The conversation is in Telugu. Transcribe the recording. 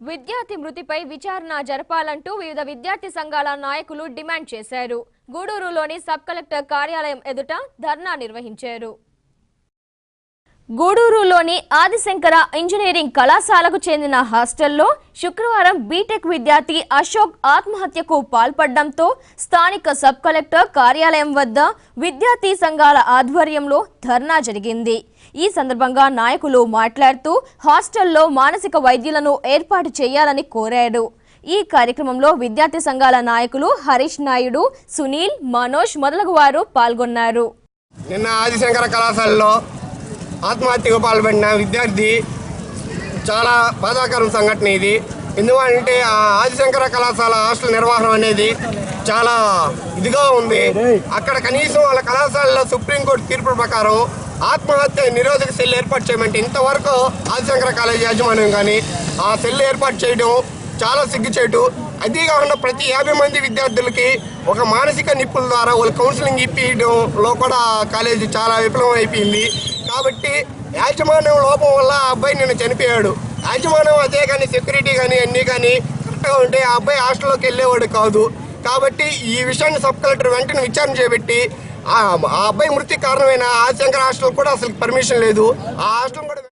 విద్యార్థి మృతిపై విచారణ జరపాలంటూ వివిధ విద్యార్థి సంఘాల నాయకులు డిమాండ్ చేశారు. గూడూరులోని సబ్ కలెక్టర్ కార్యాలయం ఎదుట ధర్నా నిర్వహించారు. గూడూరులోని ఆదిశంకర ఇంజనీరింగ్ కళాశాలకు చెందిన హాస్టల్లో శుక్రవారం బీటెక్ విద్యార్థి అశోక్ ఆత్మహత్యకు పాల్పడడంతో స్థానిక సబ్ కలెక్టర్ కార్యాలయం వద్ద విద్యార్థి సంఘాల ఆధ్వర్యంలో ధర్నా జరిగింది. ఈ సందర్భంగా నాయకులు మాట్లాడుతూ హాస్టల్లో మానసిక వైద్యులను ఏర్పాటు చేయాలని కోరారు. ఈ కార్యక్రమంలో విద్యార్థి సంఘాల నాయకులు హరీష్ నాయుడు, సునీల్, మనోజ్ మొదలగు వారు పాల్గొన్నారు. నిన్న ఆదిశంకర కళాశాలలో ఆత్మహత్యకు పాల్పడిన విద్యార్థి చాలా బాధాకరం సంఘటన ఇది. ఎందుకంటే ఆదిశంకర కళాశాల హాస్టల్ నిర్వహణ అనేది చాలా ఇదిగా ఉంది. అక్కడ కనీసం వాళ్ళ కళాశాలలో సుప్రీంకోర్టు తీర్పు ప్రకారం ఆత్మహత్య నిరోధక సెల్ ఏర్పాటు చేయమంటే ఇంతవరకు ఆదిశంకర కాలేజీ యాజమాన్యం కానీ ఆ సెల్ ఏర్పాటు చేయడం చాలా సిగ్గుచేటు. అదే కాకుండా ప్రతి 50 మంది విద్యార్థులకి ఒక మానసిక నిపుణుల ద్వారా వాళ్ళు కౌన్సిలింగ్ ఇప్పించడంలో కూడా కాలేజీ చాలా విఫలం అయిపోయింది. కాబట్టి యాజమాన్యం లోపం వల్ల ఆ అబ్బాయి నిన్న చనిపోయాడు. యాజమాన్యం అదే కానీ సెక్యూరిటీ కానీ అన్నీ కానీ కరెక్ట్గా ఉంటే ఆ అబ్బాయి హాస్టల్లోకి వెళ్ళేవాడు కాదు. కాబట్టి ఈ విషయాన్ని సబ్ కలెక్టర్ వెంటనే విచారణ చేపట్టి ఆ అబ్బాయి మృతికి కారణమైన ఆదిశంకర హాస్టల్ కూడా అసలు పర్మిషన్ లేదు. ఆ హాస్టల్ కూడా